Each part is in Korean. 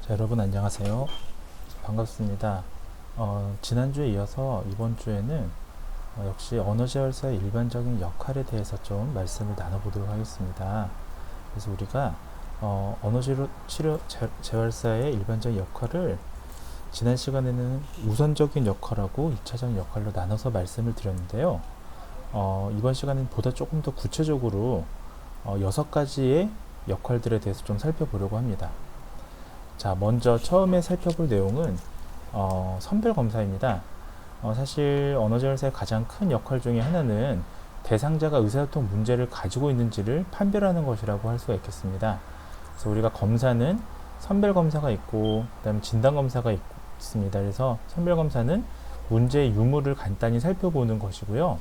자, 여러분 안녕하세요. 반갑습니다. 지난주에 이어서 이번 주에는 역시 언어재활사의 일반적인 역할에 대해서 좀 말씀을 나눠보도록 하겠습니다. 그래서 우리가 재활사의 일반적인 역할을 지난 시간에는 우선적인 역할하고 2차적인 역할로 나눠서 말씀을 드렸는데요. 이번 시간은 보다 조금 더 구체적으로 6가지의 역할들에 대해서 좀 살펴보려고 합니다. 자, 먼저 처음에 살펴볼 내용은 선별검사입니다. 사실 언어재활사의 가장 큰 역할 중에 하나는 대상자가 의사소통 문제를 가지고 있는지를 판별하는 것이라고 할 수가 있겠습니다. 그래서 우리가 검사는 선별검사가 있고 그다음에 진단검사가 있습니다. 그래서 선별검사는 문제의 유무를 간단히 살펴보는 것이고요.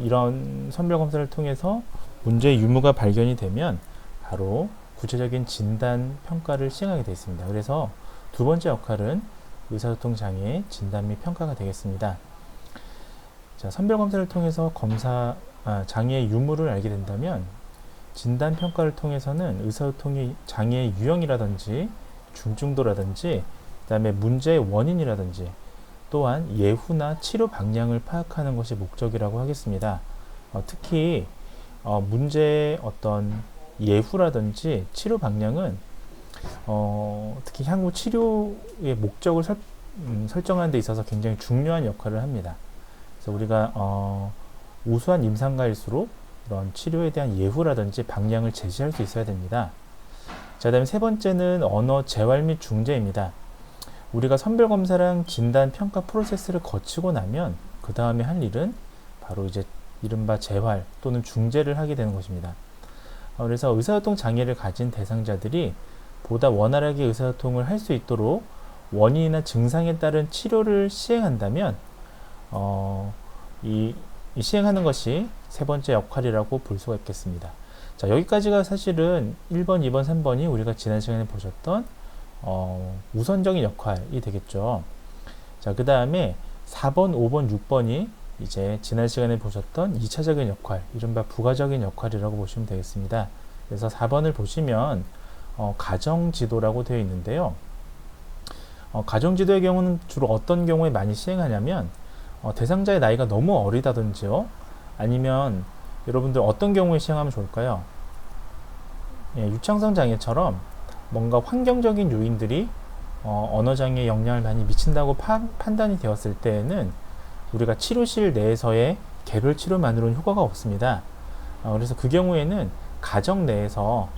이런 선별검사를 통해서 문제의 유무가 발견이 되면 바로 구체적인 진단 평가를 시행하게 되어 있습니다. 그래서 두 번째 역할은 의사소통 장애 진단 및 평가가 되겠습니다. 자, 선별 검사를 통해서 장애의 유무를 알게 된다면 진단 평가를 통해서는 의사소통의 장애의 유형이라든지 중증도라든지 그다음에 문제의 원인이라든지 또한 예후나 치료 방향을 파악하는 것이 목적이라고 하겠습니다. 특히 문제의 어떤 예후라든지 치료 방향은 특히 향후 치료의 목적을 설정하는 데 있어서 굉장히 중요한 역할을 합니다. 그래서 우리가 우수한 임상가일수록 이런 치료에 대한 예후라든지 방향을 제시할 수 있어야 됩니다. 자, 그다음에 세 번째는 언어 재활 및 중재입니다. 우리가 선별검사랑 진단 평가 프로세스를 거치고 나면 그 다음에 할 일은 바로 이제 이른바 재활 또는 중재를 하게 되는 것입니다. 그래서 의사소통 장애를 가진 대상자들이 보다 원활하게 의사소통을 할 수 있도록 원인이나 증상에 따른 치료를 시행한다면 이 시행하는 것이 세 번째 역할이라고 볼 수가 있겠습니다. 자, 여기까지가 사실은 1번, 2번, 3번이 우리가 지난 시간에 보셨던 우선적인 역할이 되겠죠. 자, 그 다음에 4번, 5번, 6번이 이제 지난 시간에 보셨던 2차적인 역할, 이른바 부가적인 역할이라고 보시면 되겠습니다. 그래서 4번을 보시면 가정지도라고 되어 있는데요. 가정지도의 경우는 주로 어떤 경우에 많이 시행하냐면 대상자의 나이가 너무 어리다든지요. 아니면 여러분들 어떤 경우에 시행하면 좋을까요? 예, 유창성 장애처럼 뭔가 환경적인 요인들이 언어장애에 영향을 많이 미친다고 판단이 되었을 때에는 우리가 치료실 내에서의 개별 치료만으로는 효과가 없습니다. 그래서 그 경우에는 가정 내에서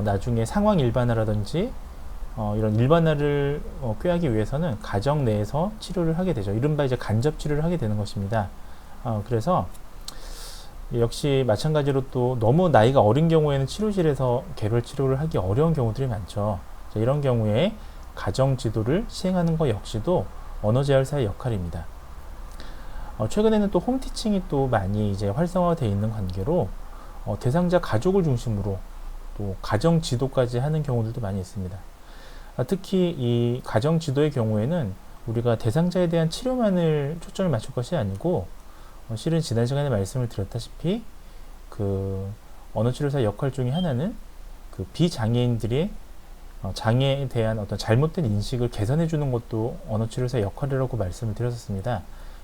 나중에 상황 일반화라든지 이런 일반화를 꾀하기 위해서는 가정 내에서 치료를 하게 되죠. 이른바 이제 간접 치료를 하게 되는 것입니다. 그래서 역시 마찬가지로 또 너무 나이가 어린 경우에는 치료실에서 개별 치료를 하기 어려운 경우들이 많죠. 이런 경우에 가정 지도를 시행하는 것 역시도 언어재활사의 역할입니다. 최근에는 또 홈티칭이 또 많이 이제 활성화되어 있는 관계로 대상자 가족을 중심으로 또 가정 지도까지 하는 경우들도 많이 있습니다. 특히 이 가정 지도의 경우에는 우리가 대상자에 대한 치료만을 초점을 맞출 것이 아니고 실은 지난 시간에 말씀을 드렸다시피 그 언어치료사의 역할 중에 하나는 그 비장애인들의 장애에 대한 어떤 잘못된 인식을 개선해 주는 것도 언어치료사의 역할이라고 말씀을 드렸었습니다.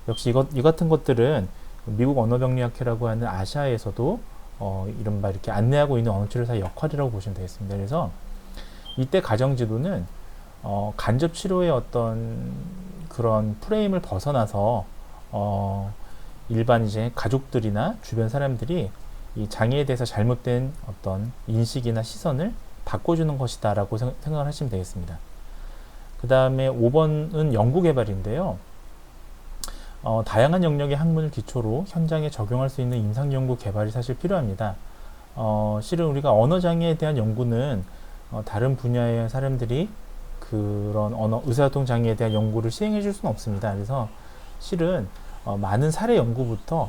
역시 이 같은 것들은 미국 언어병리학회라고 하는 아시아에서도 이른바 이렇게 안내하고 있는 언어치료사의 역할이라고 보시면 되겠습니다. 그래서 이때 가정지도는 간접 치료의 어떤 그런 프레임을 벗어나서 일반 이제 가족들이나 주변 사람들이 이 장애에 대해서 잘못된 어떤 인식이나 시선을 바꿔주는 것이다라고 생각을 하시면 되겠습니다. 그 다음에 5번은 연구개발인데요. 다양한 영역의 학문을 기초로 현장에 적용할 수 있는 임상연구 개발이 사실 필요합니다. 실은 우리가 언어장애에 대한 연구는 다른 분야의 사람들이 그런 의사소통 장애에 대한 연구를 시행해 줄 수는 없습니다. 그래서 실은 많은 사례 연구부터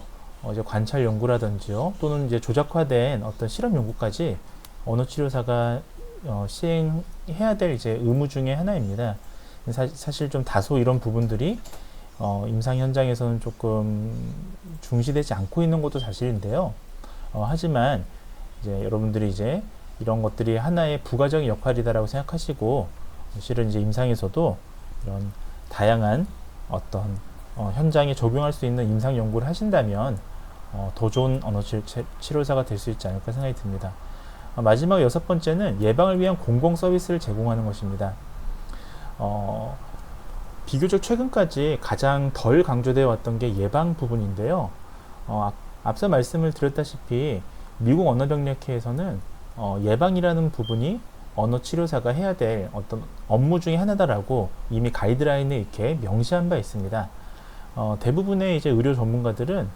이제 관찰 연구라든지요, 또는 이제 조작화된 어떤 실험 연구까지 언어치료사가 시행해야 될 이제 의무 중에 하나입니다. 사실 좀 다소 이런 부분들이 임상 현장에서는 조금 중시되지 않고 있는 것도 사실인데요. 하지만 이제 여러분들이 이제 이런 것들이 하나의 부가적인 역할이다라고 생각하시고 실은 이제 임상에서도 이런 다양한 어떤 현장에 적용할 수 있는 임상 연구를 하신다면 더 좋은 언어 치료사가 될 수 있지 않을까 생각이 듭니다. 마지막 여섯 번째는 예방을 위한 공공 서비스를 제공하는 것입니다. 비교적 최근까지 가장 덜 강조되어 왔던 게 예방 부분인데요. 앞서 말씀을 드렸다시피 미국 언어병력회에서는 예방이라는 부분이 언어치료사가 해야 될 어떤 업무 중에 하나다라고 이미 가이드라인에 이렇게 명시한 바 있습니다. 대부분의 이제 의료 전문가들은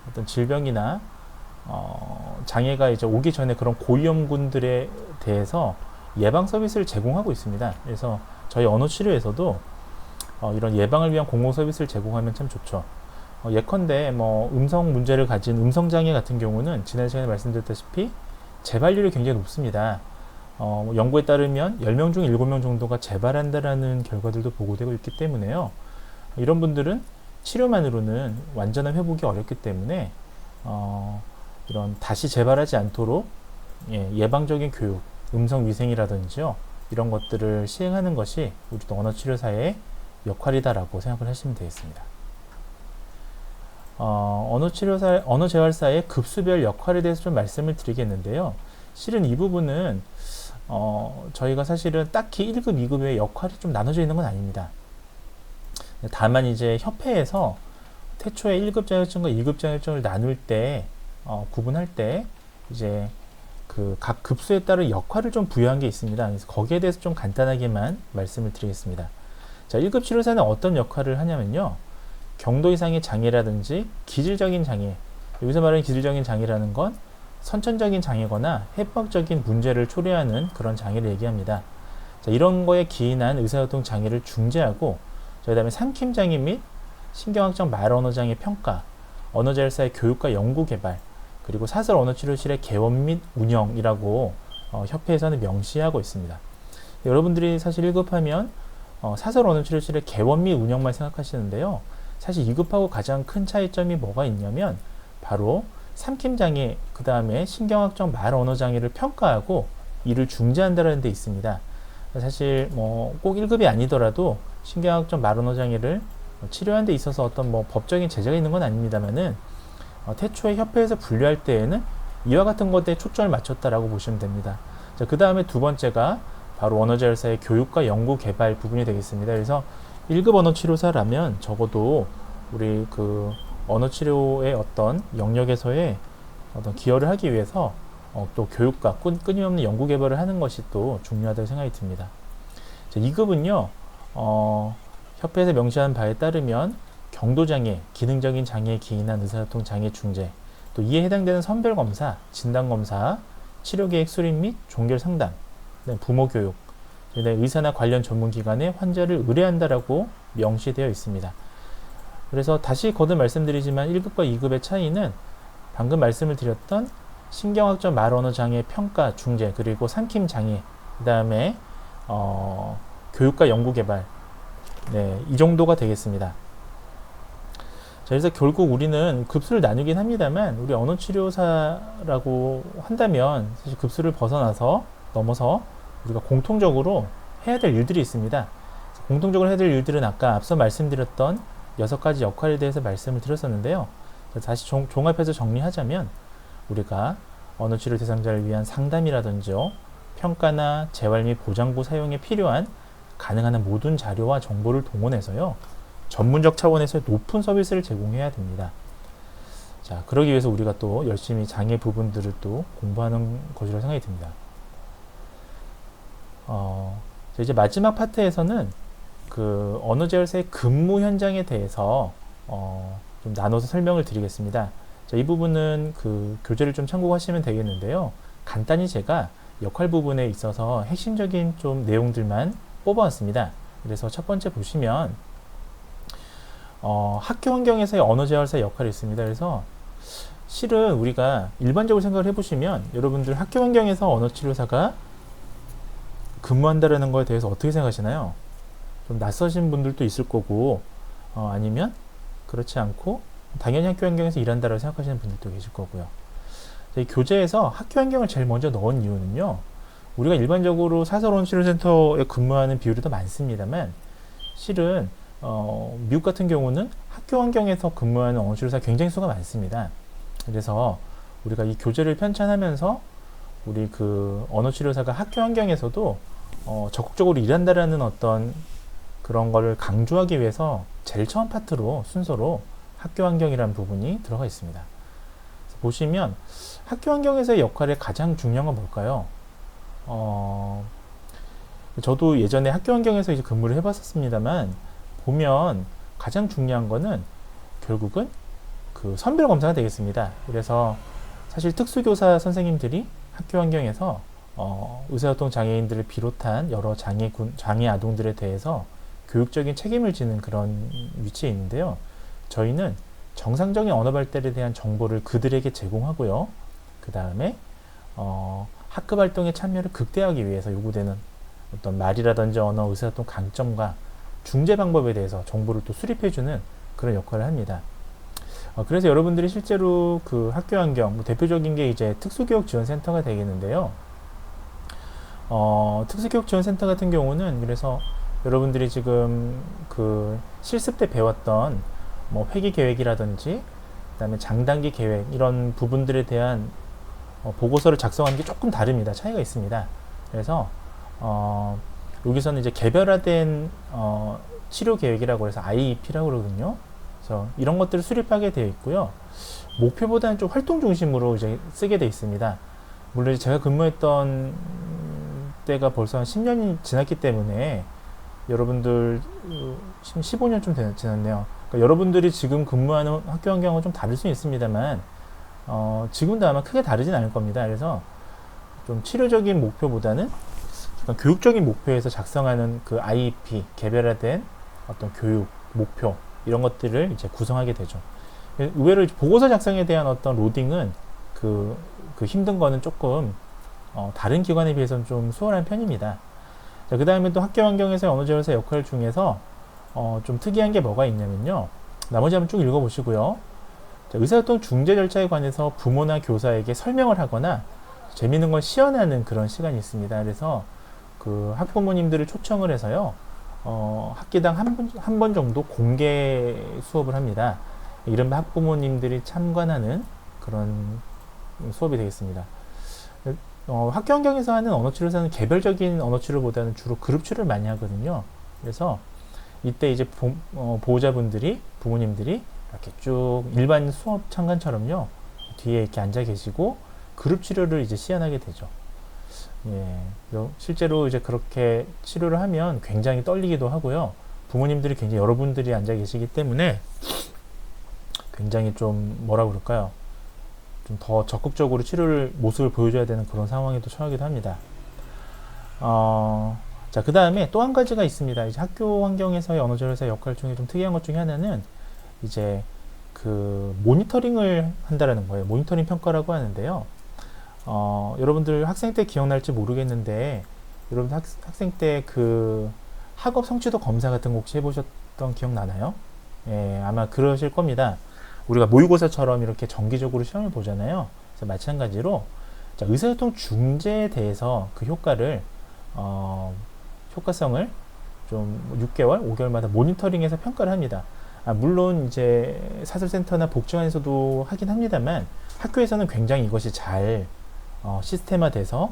어떤 질병이나 장애가 이제 오기 전에 그런 고위험군들에 대해서 예방 서비스를 제공하고 있습니다. 그래서 저희 언어치료에서도 이런 예방을 위한 공공 서비스를 제공하면 참 좋죠. 예컨대 뭐 음성 문제를 가진 음성장애 같은 경우는 지난 시간에 말씀드렸다시피 재발률이 굉장히 높습니다. 연구에 따르면 10명 중 7명 정도가 재발한다라는 결과들도 보고되고 있기 때문에요. 이런 분들은 치료만으로는 완전한 회복이 어렵기 때문에 이런 다시 재발하지 않도록 예방적인 교육, 음성 위생이라든지요, 이런 것들을 시행하는 것이 우리도 언어치료사의 역할이다라고 생각을 하시면 되겠습니다. 언어재활사의 급수별 역할에 대해서 좀 말씀을 드리겠는데요. 실은 이 부분은 저희가 사실은 딱히 1급, 2급의 역할이 좀 나눠져 있는 건 아닙니다. 다만 이제 협회에서 태초에 1급 자격증과 2급 자격증을 나눌 때, 구분할 때 이제 그 각 급수에 따른 역할을 좀 부여한 게 있습니다. 그래서 거기에 대해서 좀 간단하게만 말씀을 드리겠습니다. 자, 1급 치료사는 어떤 역할을 하냐면요, 경도 이상의 장애라든지 기질적인 장애, 여기서 말하는 기질적인 장애라는 건 선천적인 장애거나 해부학적인 문제를 초래하는 그런 장애를 얘기합니다. 자, 이런 거에 기인한 의사소통 장애를 중재하고, 그 다음에 삼킴 장애 및 신경학적 말언어 장애 평가, 언어재활사의 교육과 연구 개발, 그리고 사설 언어치료실의 개원 및 운영이라고 협회에서는 명시하고 있습니다. 여러분들이 사실 1급하면 사설 언어치료실의 개원 및 운영만 생각하시는데요. 사실 2급하고 가장 큰 차이점이 뭐가 있냐면 바로 삼킴장애, 그 다음에 신경학적 말언어장애를 평가하고 이를 중재한다는 데 있습니다. 사실 뭐 꼭 1급이 아니더라도 신경학적 말언어장애를 치료하는 데 있어서 어떤 뭐 법적인 제재가 있는 건 아닙니다만은 태초에 협회에서 분류할 때에는 이와 같은 것에 초점을 맞췄다라고 보시면 됩니다. 자, 그 다음에 두 번째가 바로 언어재활사의 교육과 연구 개발 부분이 되겠습니다. 그래서 1급 언어치료사라면 적어도 우리 그 언어치료의 어떤 영역에서의 어떤 기여를 하기 위해서 또 교육과 끊임없는 연구 개발을 하는 것이 또 중요하다고 생각이 듭니다. 자, 2급은요, 협회에서 명시한 바에 따르면 경도장애, 기능적인 장애에 기인한 의사소통 장애 중재, 또 이에 해당되는 선별검사, 진단검사, 치료계획 수립 및 종결 상담, 부모교육, 의사나 관련 전문기관에 환자를 의뢰한다라고 명시되어 있습니다. 그래서 다시 거듭 말씀드리지만 1급과 2급의 차이는 방금 말씀을 드렸던 신경학적 말언어 장애 평가 중재, 그리고 삼킴 장애, 그 다음에 교육과 연구 개발, 이 정도가 되겠습니다. 자, 그래서 결국 우리는 급수를 나누긴 합니다만, 우리 언어치료사라고 한다면 사실 급수를 넘어서 우리가 공통적으로 해야 될 일들이 있습니다. 공통적으로 해야 될 일들은 아까 앞서 말씀드렸던 6가지 역할에 대해서 말씀을 드렸었는데요. 다시 종합해서 정리하자면, 우리가 언어치료 대상자를 위한 상담이라든지요, 평가나 재활 및 보장부 사용에 필요한 가능한 한 모든 자료와 정보를 동원해서요, 전문적 차원에서의 높은 서비스를 제공해야 됩니다. 자, 그러기 위해서 우리가 또 열심히 장애 부분들을 또 공부하는 것이라고 생각이 듭니다. 이제 마지막 파트에서는 그 언어재활사의 근무 현장에 대해서 좀 나눠서 설명을 드리겠습니다. 자, 이 부분은 그 교재를 좀 참고하시면 되겠는데요. 간단히 제가 역할 부분에 있어서 핵심적인 좀 내용들만 뽑아왔습니다. 그래서 첫 번째 보시면 학교 환경에서의 언어재활사의 역할이 있습니다. 그래서 실은 우리가 일반적으로 생각을 해보시면 여러분들 학교 환경에서 언어치료사가 근무한다라는 거에 대해서 어떻게 생각하시나요? 좀 낯서신 분들도 있을 거고, 아니면 그렇지 않고 당연히 학교 환경에서 일한다라고 생각하시는 분들도 계실 거고요. 이 교재에서 학교 환경을 제일 먼저 넣은 이유는요, 우리가 일반적으로 사설온치료센터에 근무하는 비율이 더 많습니다만 실은 미국 같은 경우는 학교 환경에서 근무하는 언어치료사 굉장히 수가 많습니다. 그래서 우리가 이 교재를 편찬하면서 우리 그 언어치료사가 학교 환경에서도 적극적으로 일한다라는 어떤 그런 거를 강조하기 위해서 제일 처음 파트로 순서로 학교 환경이라는 부분이 들어가 있습니다. 보시면 학교 환경에서의 역할의 가장 중요한 건 뭘까요? 저도 예전에 학교 환경에서 이제 근무를 해봤었습니다만 보면 가장 중요한 거는 결국은 그 선별 검사가 되겠습니다. 그래서 사실 특수교사 선생님들이 학교 환경에서 의사소통 장애인들을 비롯한 여러 장애 아동들에 대해서 교육적인 책임을 지는 그런 위치에 있는데요. 저희는 정상적인 언어 발달에 대한 정보를 그들에게 제공하고요. 그 다음에 학급 활동의 참여를 극대화하기 위해서 요구되는 어떤 말이라든지 언어, 의사소통 강점과 중재 방법에 대해서 정보를 또 수립해주는 그런 역할을 합니다. 그래서 여러분들이 실제로 그 학교 환경, 뭐 대표적인 게 이제 특수교육지원센터가 되겠는데요. 특수교육지원센터 같은 경우는 그래서 여러분들이 지금 그 실습 때 배웠던 뭐 회기 계획이라든지 그다음에 장단기 계획 이런 부분들에 대한 보고서를 작성하는 게 조금 다릅니다. 차이가 있습니다. 그래서 여기서는 이제 개별화된 치료 계획이라고 해서 IEP라고 그러거든요. 그래서 이런 것들을 수립하게 되어 있고요. 목표보다는 좀 활동 중심으로 이제 쓰게 되어 있습니다. 물론 제가 근무했던 때가 벌써 한 10년이 지났기 때문에 여러분들 15년쯤 지났네요. 그러니까 여러분들이 지금 근무하는 학교 환경은 좀 다를 수 있습니다만 지금도 아마 크게 다르진 않을 겁니다. 그래서 좀 치료적인 목표보다는 교육적인 목표에서 작성하는 그 IEP, 개별화된 어떤 교육, 목표 이런 것들을 이제 구성하게 되죠. 의외로 보고서 작성에 대한 어떤 로딩은 그 힘든 거는 조금 다른 기관에 비해서는 좀 수월한 편입니다. 그 다음에 또 학교 환경에서의 언어지원사 역할 중에서 좀 특이한 게 뭐가 있냐면요. 나머지 한번 쭉 읽어보시고요. 의사소통 중재 절차에 관해서 부모나 교사에게 설명을 하거나 재미있는 걸 시연하는 그런 시간이 있습니다. 그래서 그 학부모님들을 초청을 해서요. 학기당 한 번 정도 공개 수업을 합니다. 이른바 학부모님들이 참관하는 그런 수업이 되겠습니다. 학교 환경에서 하는 언어치료사는 개별적인 언어치료보다는 주로 그룹치료를 많이 하거든요. 그래서 이때 이제 보호자분들이, 부모님들이 이렇게 쭉 일반 수업 참관처럼요. 뒤에 이렇게 앉아 계시고 그룹 치료를 이제 시연하게 되죠. 예, 실제로 이제 그렇게 치료를 하면 굉장히 떨리기도 하고요. 부모님들이 굉장히 여러분들이 앉아 계시기 때문에 굉장히 좀 뭐라 그럴까요? 좀 더 적극적으로 치료를 모습을 보여줘야 되는 그런 상황에도 처하기도 합니다. 자, 그 다음에 또 한 가지가 있습니다. 이제 학교 환경에서의 언어지원사의 역할 중에 좀 특이한 것 중에 하나는 이제 그 모니터링을 한다라는 거예요. 모니터링 평가라고 하는데요. 여러분들 학생 때 기억날지 모르겠는데 여러분 학생 때 그 학업 성취도 검사 같은 거 혹시 해보셨던 기억 나나요? 예, 아마 그러실 겁니다. 우리가 모의고사처럼 이렇게 정기적으로 시험을 보잖아요. 그래서 마찬가지로 자, 의사소통 중재에 대해서 그 효과를 효과성을 좀 6개월, 5개월마다 모니터링해서 평가를 합니다. 물론 이제 사설센터나 복지관에서도 하긴 합니다만 학교에서는 굉장히 이것이 잘 시스템화돼서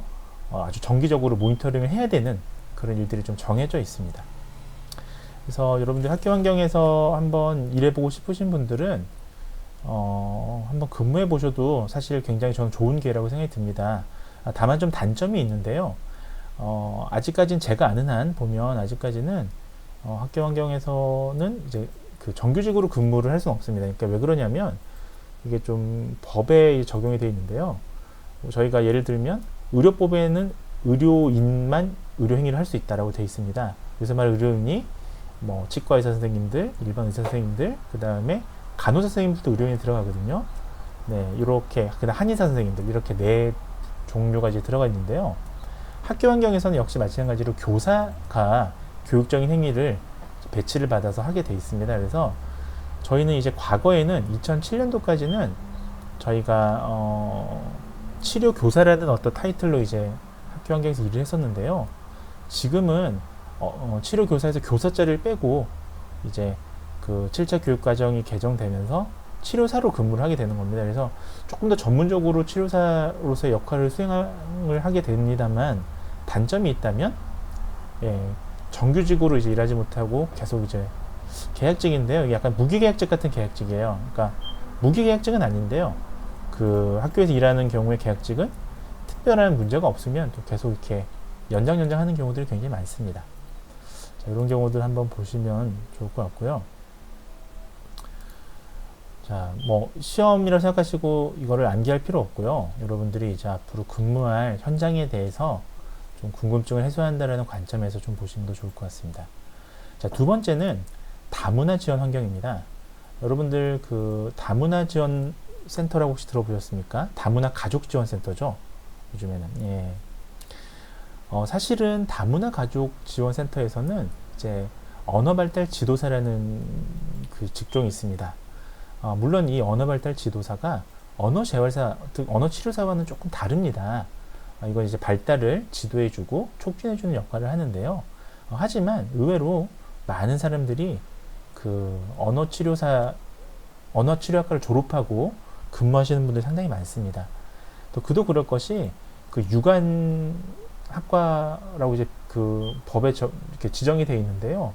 아주 정기적으로 모니터링을 해야 되는 그런 일들이 좀 정해져 있습니다. 그래서 여러분들 학교 환경에서 한번 일해보고 싶으신 분들은 한번 근무해 보셔도 사실 굉장히 저는 좋은 기회라고 생각이 듭니다. 다만 좀 단점이 있는데요. 아직까지는 제가 아는 한 보면 아직까지는 학교 환경에서는 이제 그 정규직으로 근무를 할 수는 없습니다. 그러니까 왜 그러냐면 이게 좀 법에 적용이 되어 있는데요. 저희가 예를 들면 의료법에는 의료인만 의료행위를 할 수 있다라고 되어 있습니다. 그래서 말 의료인이 뭐 치과 의사 선생님들, 일반 의사 선생님들, 그 다음에 간호사 선생님들도 의료인이 들어가거든요. 네, 이렇게 그다음 한의사 선생님들 이렇게 네 종류가 이제 들어가 있는데요. 학교 환경에서는 역시 마찬가지로 교사가 교육적인 행위를 배치를 받아서 하게 돼 있습니다. 그래서 저희는 이제 과거에는 2007년도까지는 저희가 치료 교사라는 어떤 타이틀로 이제 학교 환경에서 일을 했었는데요. 지금은 치료교사에서 교사 자리를 빼고 이제 그 7차 교육과정이 개정되면서 치료사로 근무를 하게 되는 겁니다. 그래서 조금 더 전문적으로 치료사로서의 역할을 수행을 하게 됩니다만, 단점이 있다면, 예, 정규직으로 이제 일하지 못하고 계속 이제 계약직인데요. 이게 약간 무기계약직 같은 계약직이에요. 그러니까 무기계약직은 아닌데요. 그 학교에서 일하는 경우에 계약직은 특별한 문제가 없으면 또 계속 이렇게 연장하는 경우들이 굉장히 많습니다. 자, 이런 경우들 한번 보시면 좋을 것 같고요. 자, 뭐 시험이라고 생각하시고 이거를 암기할 필요 없고요. 여러분들이 이제 앞으로 근무할 현장에 대해서 좀 궁금증을 해소한다는 관점에서 좀 보시는 도 좋을 것 같습니다. 자, 두 번째는 다문화 지원 환경입니다. 여러분들 그 다문화 지원 센터라고 혹시 들어보셨습니까? 다문화 가족 지원 센터죠. 요즘에는. 예. 사실은 다문화 가족 지원 센터에서는 이제 언어 발달 지도사라는 그 직종이 있습니다. 물론 이 언어 발달 지도사가 언어 재활사, 즉 언어 치료사와는 조금 다릅니다. 이건 이제 발달을 지도해주고 촉진해주는 역할을 하는데요. 하지만 의외로 많은 사람들이 그 언어 치료학과를 졸업하고 근무하시는 분들이 상당히 많습니다. 또 그도 그럴 것이 그 유관학과라고 이제 그 법에 이렇게 지정이 되어 있는데요.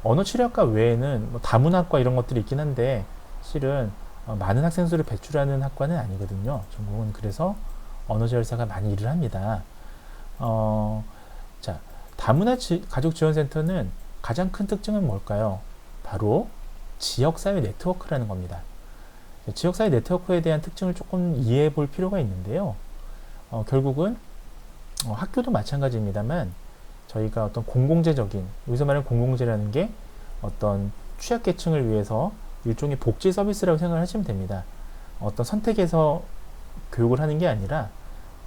언어 치료학과 외에는 뭐 다문학과 이런 것들이 있긴 한데 실은 많은 학생 수를 배출하는 학과는 아니거든요. 전공은. 그래서 언어 재활사가 많이 일을 합니다. 자, 다문화 가족지원센터는 가장 큰 특징은 뭘까요? 바로 지역사회 네트워크라는 겁니다. 지역사회 네트워크에 대한 특징을 조금 이해해 볼 필요가 있는데요. 결국은 학교도 마찬가지입니다만 저희가 어떤 공공재적인, 여기서 말하는 공공재라는 게 어떤 취약계층을 위해서 일종의 복지 서비스라고 생각을 하시면 됩니다. 어떤 선택해서 교육을 하는 게 아니라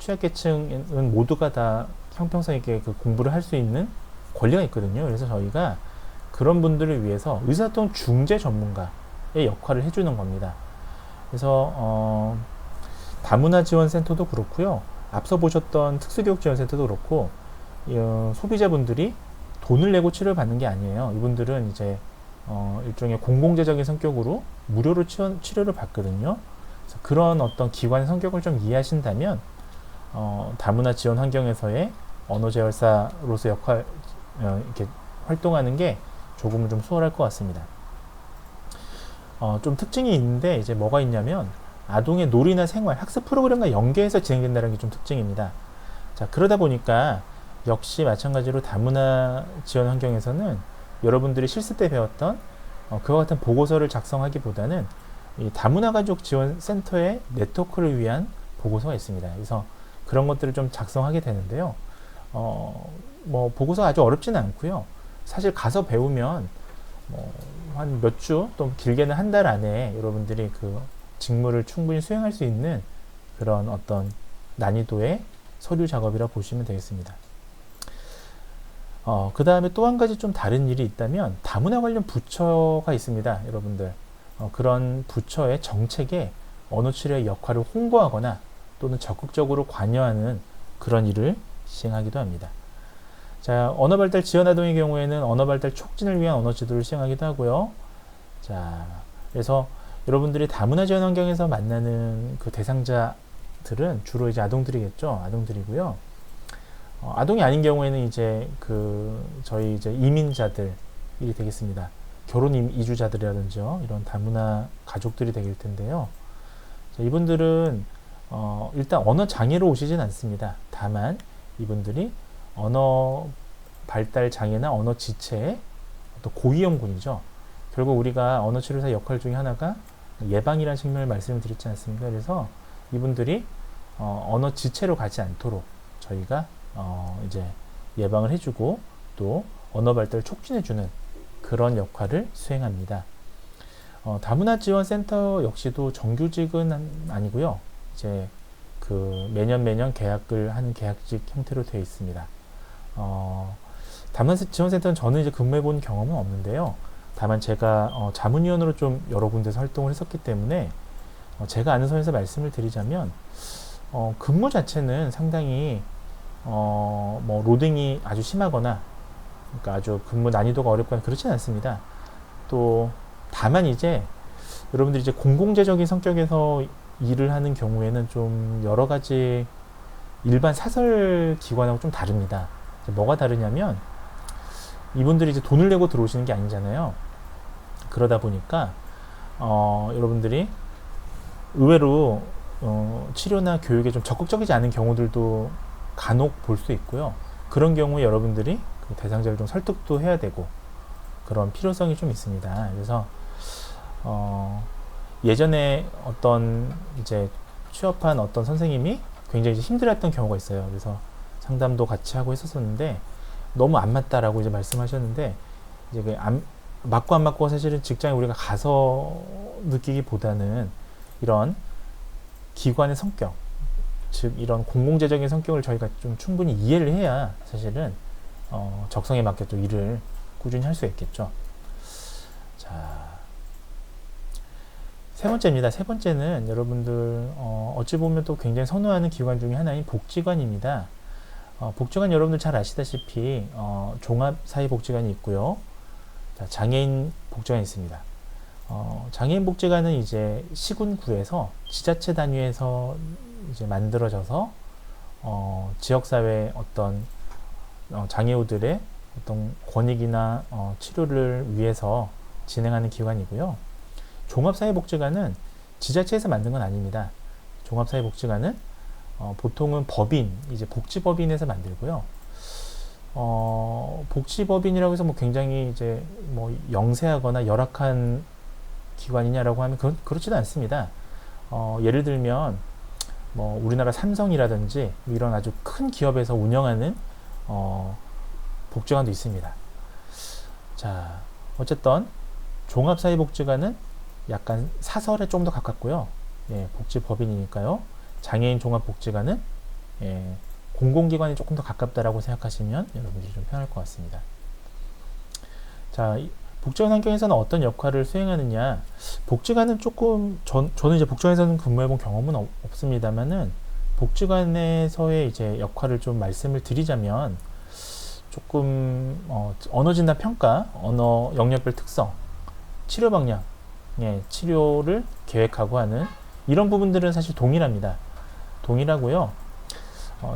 취약계층은 모두가 다 형평성 있게 그 공부를 할 수 있는 권리가 있거든요. 그래서 저희가 그런 분들을 위해서 의사소통 중재 전문가의 역할을 해주는 겁니다. 그래서 다문화 지원센터도 그렇고요. 앞서 보셨던 특수교육지원센터도 그렇고 소비자분들이 돈을 내고 치료를 받는 게 아니에요. 이분들은 이제 일종의 공공재적인 성격으로 무료로 치료를 받거든요. 그래서 그런 어떤 기관의 성격을 좀 이해하신다면 다문화 지원 환경에서의 언어 재활사로서 이렇게 활동하는 게 조금은 좀 수월할 것 같습니다. 좀 특징이 있는데 이제 뭐가 있냐면 아동의 놀이나 생활, 학습 프로그램과 연계해서 진행된다는 게 좀 특징입니다. 자, 그러다 보니까 역시 마찬가지로 다문화 지원 환경에서는 여러분들이 실습 때 배웠던 그와 같은 보고서를 작성하기보다는 이 다문화 가족 지원 센터의 네트워크를 위한 보고서가 있습니다. 그래서 그런 것들을 좀 작성하게 되는데요. 뭐 보고서가 아주 어렵지는 않고요. 사실 가서 배우면 한 몇 주, 또 길게는 한 달 안에 여러분들이 그 직무를 충분히 수행할 수 있는 그런 어떤 난이도의 서류 작업이라 보시면 되겠습니다. 그 다음에 또 한 가지 좀 다른 일이 있다면 다문화 관련 부처가 있습니다. 여러분들. 그런 부처의 정책에 언어 치료의 역할을 홍보하거나 또는 적극적으로 관여하는 그런 일을 시행하기도 합니다. 자, 언어발달 지원아동의 경우에는 언어발달 촉진을 위한 언어 지도를 시행하기도 하고요. 자, 그래서 여러분들이 다문화 지원 환경에서 만나는 그 대상자들은 주로 이제 아동들이겠죠. 아동들이고요. 아동이 아닌 경우에는 이제 저희 이제 이민자들이 되겠습니다. 결혼 이주자들이라든지 이런 다문화 가족들이 되길 텐데요. 자, 이분들은 일단 언어 장애로 오시진 않습니다. 다만 이분들이 언어 발달 장애나 언어 지체의 또 고위험군이죠. 결국 우리가 언어 치료사 역할 중에 하나가 예방이라는 측면을 말씀을 드렸지 않습니까? 그래서 이분들이 언어 지체로 가지 않도록 저희가 이제 예방을 해주고 또 언어 발달을 촉진해주는 그런 역할을 수행합니다. 다문화 지원 센터 역시도 정규직은 아니고요. 이제 매년 계약을 하는 계약직 형태로 되어 있습니다. 다문화 지원 센터는 저는 이제 근무해 본 경험은 없는데요. 다만 제가 자문위원으로 좀 여러 군데서 활동을 했었기 때문에 제가 아는 선에서 말씀을 드리자면 근무 자체는 상당히 뭐 로딩이 아주 심하거나, 그러니까 아주 근무 난이도가 어렵거나 그렇지는 않습니다. 또 다만 이제 여러분들이 이제 공공재적인 성격에서 일을 하는 경우에는 좀 여러 가지 일반 사설 기관하고 좀 다릅니다. 뭐가 다르냐면 이분들이 이제 돈을 내고 들어오시는 게 아니잖아요. 그러다 보니까 여러분들이 의외로 치료나 교육에 좀 적극적이지 않은 경우들도 간혹 볼 수 있고요. 그런 경우에 여러분들이 그 대상자를 좀 설득도 해야 되고 그런 필요성이 좀 있습니다. 그래서 예전에 어떤 이제 취업한 어떤 선생님이 굉장히 이제 힘들었던 경우가 있어요. 그래서 상담도 같이 하고 했었는데 너무 안 맞다라고 이제 말씀하셨는데, 이제 그 맞고 안 맞고 사실은 직장에 우리가 가서 느끼기보다는 이런 기관의 성격, 즉 이런 공공재적인 성격을 저희가 좀 충분히 이해를 해야 사실은 적성에 맞게 또 일을 꾸준히 할 수 있겠죠. 자, 세 번째입니다. 세 번째는 여러분들 어찌 보면 또 굉장히 선호하는 기관 중에 하나인 복지관입니다. 복지관 여러분들 잘 아시다시피 종합사회복지관이 있고요. 자, 장애인 복지관이 있습니다. 장애인 복지관은 이제 시군구에서 지자체 단위에서 이제 만들어져서 지역사회 어떤 장애우들의 어떤 권익이나 치료를 위해서 진행하는 기관이고요. 종합사회복지관은 지자체에서 만든 건 아닙니다. 종합사회복지관은 보통은 법인, 이제 복지법인에서 만들고요. 복지법인이라고 해서 뭐 굉장히 이제 뭐 영세하거나 열악한 기관이냐라고 하면 그렇지도 않습니다. 예를 들면 뭐 우리나라 삼성이라든지 이런 아주 큰 기업에서 운영하는 복지관도 있습니다. 자, 어쨌든 종합사회복지관은 약간 사설에 좀 더 가깝고요. 예, 복지법인이니까요. 장애인 종합복지관은 공공기관이 조금 더 가깝다라고 생각하시면 여러분들이 좀 편할 것 같습니다. 자, 복지관 환경에서는 어떤 역할을 수행하느냐? 복지관은 조금 저는 이제 복지관에서는 근무해본 경험은 없습니다만은 복지관에서의 이제 역할을 좀 말씀을 드리자면 조금 언어 진단 평가, 언어 영역별 특성, 치료 방향, 치료를 계획하고 하는 이런 부분들은 사실 동일합니다. 동일하고요.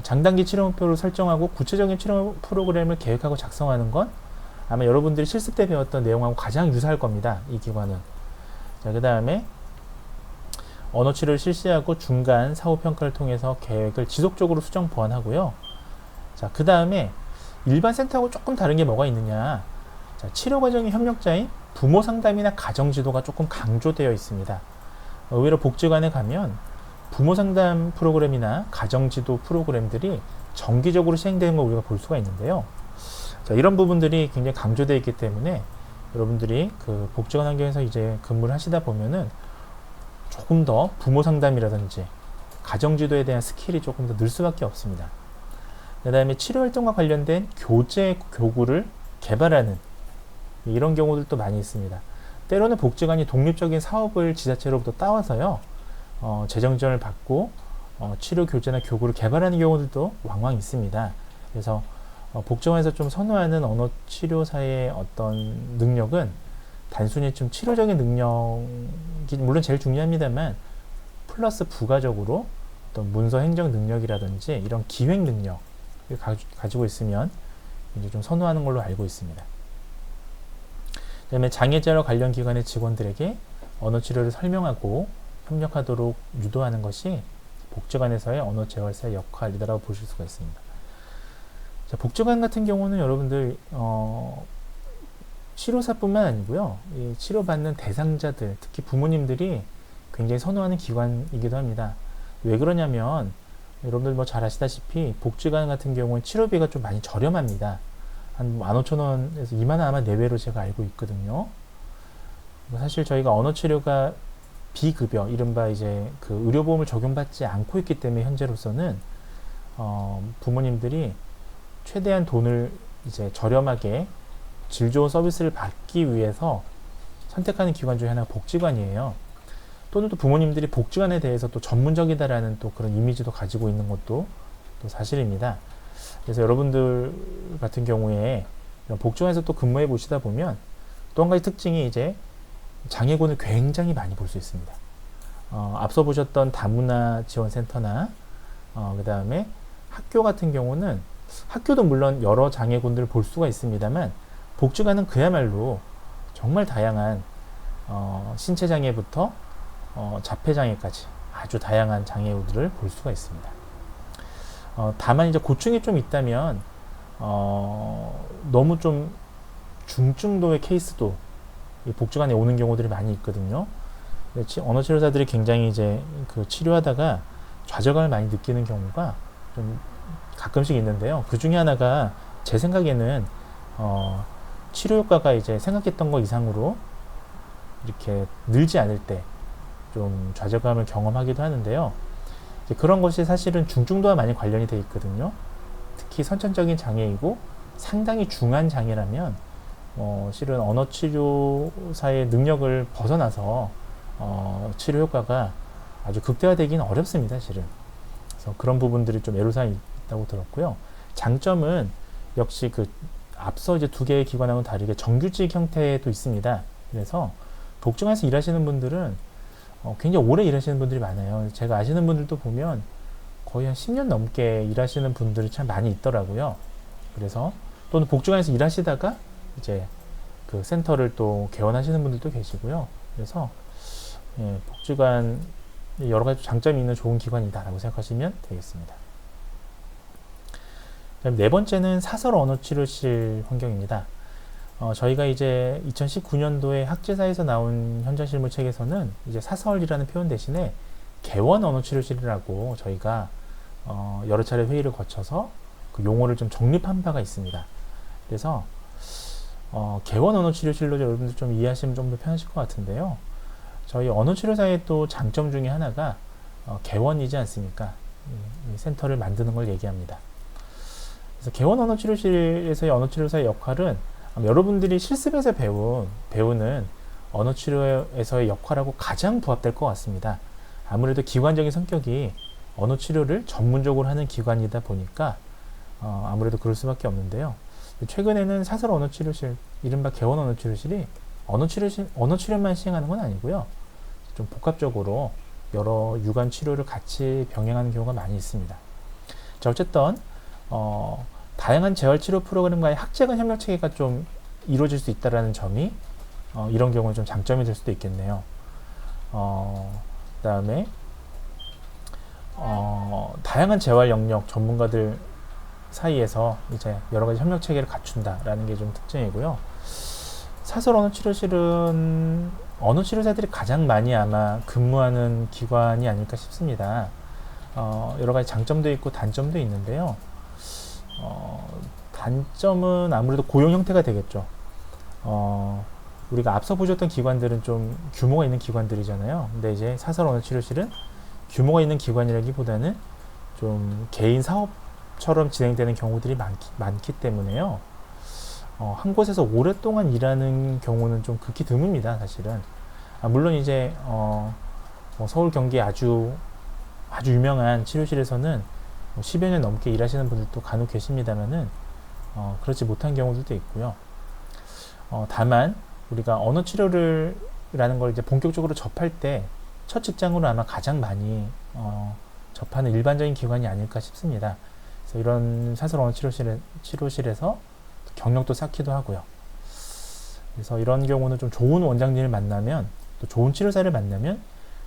장단기 치료 목표를 설정하고 구체적인 치료 프로그램을 계획하고 작성하는 건 아마 여러분들이 실습 때 배웠던 내용하고 가장 유사할 겁니다. 이 기관은. 자, 그 다음에 언어 치료를 실시하고 중간 사후 평가를 통해서 계획을 지속적으로 수정 보완하고요. 자, 그 다음에 일반 센터하고 조금 다른 게 뭐가 있느냐? 자, 치료 과정의 협력자인 부모 상담이나 가정 지도가 조금 강조되어 있습니다. 의외로 복지관에 가면 부모 상담 프로그램이나 가정 지도 프로그램들이 정기적으로 시행되는 걸 우리가 볼 수가 있는데요. 자, 이런 부분들이 굉장히 강조되어 있기 때문에 여러분들이 그 복지관 환경에서 이제 근무를 하시다 보면은 조금 더 부모 상담이라든지 가정 지도에 대한 스킬이 조금 더 늘 수밖에 없습니다. 그 다음에 치료 활동과 관련된 교재 교구를 개발하는 이런 경우들도 많이 있습니다. 때로는 복지관이 독립적인 사업을 지자체로부터 따와서요, 재정 지원을 받고 치료 교재나 교구를 개발하는 경우들도 왕왕 있습니다. 그래서 복지관에서 좀 선호하는 언어 치료사의 어떤 능력은 단순히 좀 치료적인 능력이 물론 제일 중요합니다만 플러스 부가적으로 어떤 문서 행정 능력이라든지 이런 기획 능력을 가지고 있으면 이제 좀 선호하는 걸로 알고 있습니다. 그다음에 장애자와 관련 기관의 직원들에게 언어 치료를 설명하고 협력하도록 유도하는 것이 복지관에서의 언어 재활사의 역할이라고 보실 수가 있습니다. 자, 복지관 같은 경우는 여러분들 치료사뿐만 아니고요, 이 치료받는 대상자들, 특히 부모님들이 굉장히 선호하는 기관이기도 합니다. 왜 그러냐면 여러분들 뭐 잘 아시다시피 복지관 같은 경우는 치료비가 좀 많이 저렴합니다. 한 15,000원에서 20,000원 아마 내외로 제가 알고 있거든요. 사실 저희가 언어 치료가 비급여, 이른바 이제 그 의료보험을 적용받지 않고 있기 때문에 현재로서는 부모님들이 최대한 돈을 이제 저렴하게 질 좋은 서비스를 받기 위해서 선택하는 기관 중에 하나가 복지관이에요. 또는 또 부모님들이 복지관에 대해서 또 전문적이다라는 또 그런 이미지도 가지고 있는 것도 또 사실입니다. 그래서 여러분들 같은 경우에 복지관에서 또 근무해 보시다 보면 또 한 가지 특징이 이제 장애군을 굉장히 많이 볼 수 있습니다. 앞서 보셨던 다문화 지원센터나 그 다음에 학교 같은 경우는 학교도 물론 여러 장애군들을 볼 수가 있습니다만 복지관은 그야말로 정말 다양한 신체 장애부터 자폐 장애까지 아주 다양한 장애우들을 볼 수가 있습니다. 다만 이제 고충이 좀 있다면 너무 좀 중증도의 케이스도 이 복지관에 오는 경우들이 많이 있거든요. 언어 치료사들이 굉장히 이제 그 치료하다가 좌절감을 많이 느끼는 경우가 좀 가끔씩 있는데요. 그 중에 하나가 제 생각에는 치료 효과가 이제 생각했던 것 이상으로 이렇게 늘지 않을 때 좀 좌절감을 경험하기도 하는데요. 그런 것이 사실은 중증도와 많이 관련이 되어 있거든요. 특히 선천적인 장애이고 상당히 중한 장애라면 실은 언어 치료사의 능력을 벗어나서 치료 효과가 아주 극대화되기는 어렵습니다, 실은. 그래서 그런 부분들이 좀 애로사항이 있다고 들었고요. 장점은 역시 그 앞서 이제 두 개의 기관하고는 다르게 정규직 형태도 있습니다. 그래서 복지관에서 일하시는 분들은 굉장히 오래 일하시는 분들이 많아요. 제가 아시는 분들도 보면 거의 한 10년 넘게 일하시는 분들이 참 많이 있더라고요. 그래서 또는 복지관에서 일하시다가 이제 그 센터를 또 개원하시는 분들도 계시고요. 그래서 복지관 여러 가지 장점이 있는 좋은 기관이다라고 생각하시면 되겠습니다. 그다음 네 번째는 사설 언어치료실 환경입니다. 저희가 이제 2019년도에 학제사에서 나온 현장 실무 책에서는 이제 사설이라는 표현 대신에 개원 언어치료실이라고 저희가 여러 차례 회의를 거쳐서 그 용어를 좀 정립한 바가 있습니다. 그래서 개원 언어치료실로 여러분들 좀 이해하시면 좀 더 편하실 것 같은데요. 저희 언어치료사의 또 장점 중에 하나가 개원이지 않습니까? 이 센터를 만드는 걸 얘기합니다. 그래서 개원 언어치료실에서의 언어치료사의 역할은 여러분들이 실습에서 배우는 언어치료에서의 역할하고 가장 부합될 것 같습니다. 아무래도 기관적인 성격이 언어치료를 전문적으로 하는 기관이다 보니까 아무래도 그럴 수밖에 없는데요. 최근에는 사설 언어치료실, 이른바 개원 언어치료실이 언어치료만 시행하는 건 아니고요. 좀 복합적으로 여러 유관 치료를 같이 병행하는 경우가 많이 있습니다. 자, 어쨌든 다양한 재활치료 프로그램과의 학제간 협력 체계가 좀 이루어질 수 있다는 점이 이런 경우는 좀 장점이 될 수도 있겠네요. 그 다음에 다양한 재활 영역 전문가들 사이에서 이제 여러 가지 협력 체계를 갖춘다라는 게 좀 특징이고요. 사설 언어치료실은 언어치료사들이 가장 많이 아마 근무하는 기관이 아닐까 싶습니다. 여러 가지 장점도 있고 단점도 있는데요. 단점은 아무래도 고용 형태가 되겠죠. 우리가 앞서 보셨던 기관들은 좀 규모가 있는 기관들이잖아요. 근데 이제 사설 언어치료실은 규모가 있는 기관이라기보다는 좀 개인 사업처럼 진행되는 경우들이 많기 때문에요. 한 곳에서 오랫동안 일하는 경우는 좀 극히 드뭅니다, 사실은. 물론 이제 서울 경기 아주 유명한 치료실에서는 10여 년 넘게 일하시는 분들도 간혹 계십니다만은 그렇지 못한 경우들도 있고요. 다만 우리가 언어 치료라는 걸 이제 본격적으로 접할 때 첫 직장으로 아마 가장 많이 접하는 일반적인 기관이 아닐까 싶습니다. 그래서 이런 사설 언어 치료실에서 경력도 쌓기도 하고요. 그래서 이런 경우는 좀 좋은 원장님을 만나면, 또 좋은 치료사를 만나면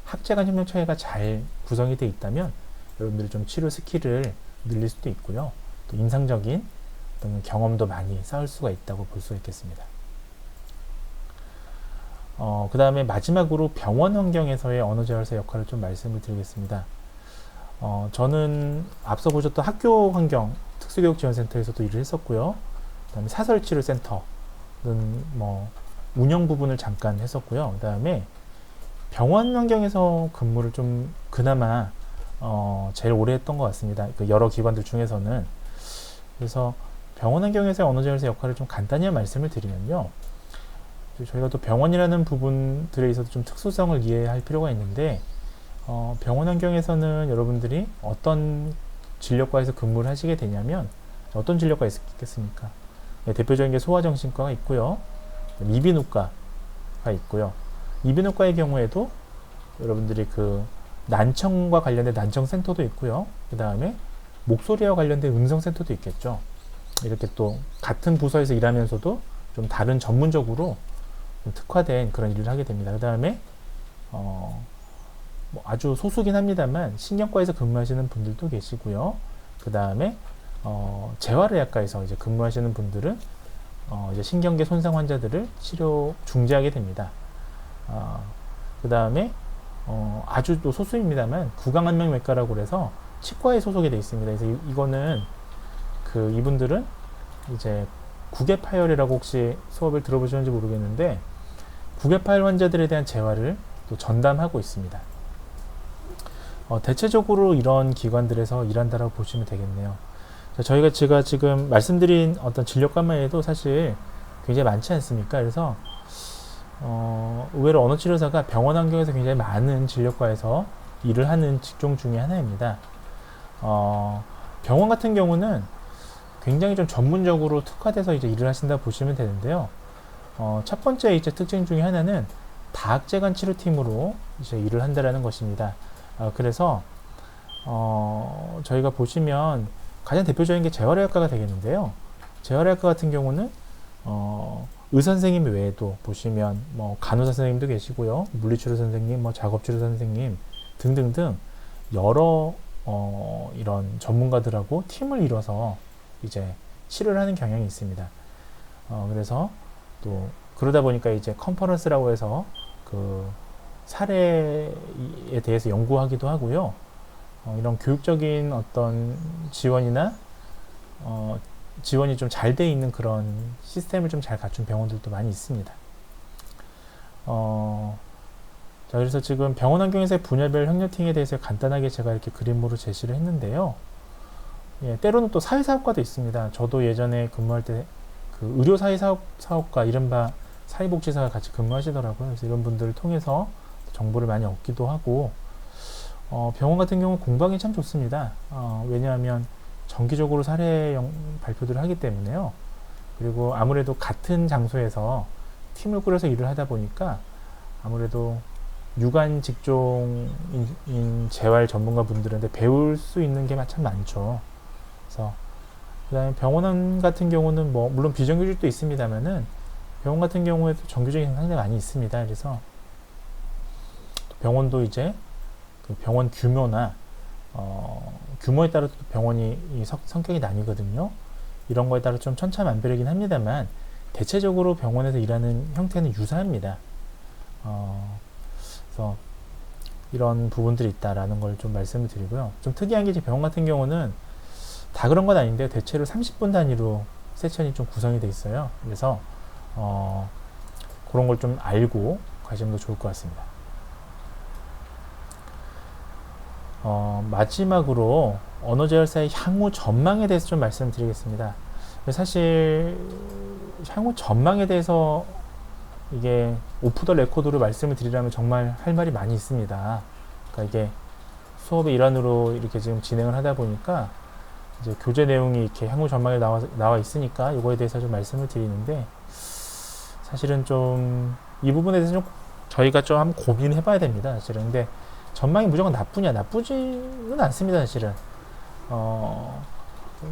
학제간 협력 체계가 잘 구성이 되어 있다면 여러분들이 좀 치료 스킬을 늘릴 수도 있고요. 또 인상적인 어떤 경험도 많이 쌓을 수가 있다고 볼 수 있겠습니다. 그 다음에 마지막으로 병원 환경에서의 언어재활사 역할을 좀 말씀을 드리겠습니다. 저는 앞서 보셨던 학교 환경 특수교육지원센터에서도 일을 했었고요. 그 다음에 사설치료센터는 뭐 운영 부분을 잠깐 했었고요. 그 다음에 병원 환경에서 근무를 좀 그나마 제일 오래 했던 것 같습니다. 그 여러 기관들 중에서는. 그래서 병원 환경에서의 언어재활사 역할을 좀 간단히 말씀을 드리면요. 저희가 또 병원이라는 부분들에 있어서 좀 특수성을 이해할 필요가 있는데 병원 환경에서는 여러분들이 어떤 진료과에서 근무를 하시게 되냐면 어떤 진료과가 있겠습니까? 네, 대표적인 게 소아정신과가 있고요. 이비인후과가 있고요. 이비인후과의 경우에도 여러분들이 그 난청과 관련된 난청센터도 있고요. 그 다음에 목소리와 관련된 음성센터도 있겠죠. 이렇게 또 같은 부서에서 일하면서도 좀 다른 전문적으로 좀 특화된 그런 일을 하게 됩니다. 그 다음에 뭐 아주 소수긴 합니다만 신경과에서 근무하시는 분들도 계시고요. 그 다음에 재활의학과에서 이제 근무하시는 분들은 이제 신경계 손상 환자들을 치료 중재하게 됩니다. 그 다음에 아주 또 소수입니다만 구강안면외과라고 해서 치과에 소속이 되어 있습니다. 그래서 이거는 그 이분들은 이제 구개파열이라고 혹시 수업을 들어보셨는지 모르겠는데 구개파열 환자들에 대한 재활을 또 전담하고 있습니다. 대체적으로 이런 기관들에서 일한다라고 보시면 되겠네요. 저희가 제가 지금 말씀드린 어떤 진료과만 해도 사실 굉장히 많지 않습니까? 그래서 의외로 언어치료사가 병원 환경에서 굉장히 많은 진료과에서 일을 하는 직종 중에 하나입니다. 병원 같은 경우는 굉장히 좀 전문적으로 특화돼서 이제 일을 하신다 보시면 되는데요. 첫 번째 이제 특징 중에 하나는 다학제관 치료팀으로 이제 일을 한다라는 것입니다. 그래서 저희가 보시면 가장 대표적인 게 재활의학과가 되겠는데요. 재활의학과 같은 경우는 의사 선생님 외에도 보시면 뭐 간호사 선생님도 계시고요, 물리치료 선생님, 뭐 작업치료 선생님 등등등 여러 이런 전문가들하고 팀을 이뤄서 이제 치료를 하는 경향이 있습니다. 그래서 또 그러다 보니까 이제 컨퍼런스라고 해서 그 사례에 대해서 연구하기도 하고요. 이런 교육적인 어떤 지원이나 지원이 좀 잘 돼 있는 그런 시스템을 좀 잘 갖춘 병원들도 많이 있습니다. 자, 그래서 지금 병원 환경에서의 분야별 협력팀에 대해서 간단하게 제가 이렇게 그림으로 제시를 했는데요. 예, 때로는 또 사회사업과도 있습니다. 저도 예전에 근무할 때 그 의료사회사업과 이른바 사회복지사가 같이 근무하시더라고요. 그래서 이런 분들을 통해서 정보를 많이 얻기도 하고, 병원 같은 경우 공부하기 참 좋습니다. 왜냐하면 정기적으로 사례 발표들을 하기 때문에요. 그리고 아무래도 같은 장소에서 팀을 꾸려서 일을 하다 보니까 아무래도 유관 직종인 재활 전문가 분들한테 배울 수 있는 게 참 많죠. 그래서 그다음에 병원 같은 경우는 뭐 물론 비정규직도 있습니다만은 병원 같은 경우에도 정규직이 상당히 많이 있습니다. 그래서 병원도 이제 그 병원 규모나 규모에 따라 또 병원이 성격이 나뉘거든요. 이런 거에 따라 좀 천차만별이긴 합니다만 대체적으로 병원에서 일하는 형태는 유사합니다. 그래서 이런 부분들이 있다라는 걸 좀 말씀을 드리고요. 좀 특이한 게 이제 병원 같은 경우는 다 그런 건 아닌데 대체로 30분 단위로 세션이 좀 구성이 돼 있어요. 그래서 그런 걸 좀 알고 가시면 더 좋을 것 같습니다. 마지막으로 언어재활사의 향후 전망에 대해서 좀 말씀드리겠습니다. 사실 향후 전망에 대해서 이게 오프 더 레코드로 말씀을 드리려면 정말 할 말이 많이 있습니다. 그러니까 이게 수업의 일환으로 이렇게 지금 진행을 하다 보니까 이제 교재 내용이 이렇게 향후 전망에 나와 있으니까 이거에 대해서 좀 말씀을 드리는데, 사실은 좀 이 부분에 대해서 좀 저희가 좀 한번 고민해 봐야 됩니다. 사실은. 근데 전망이 무조건 나쁘지는 않습니다. 사실은.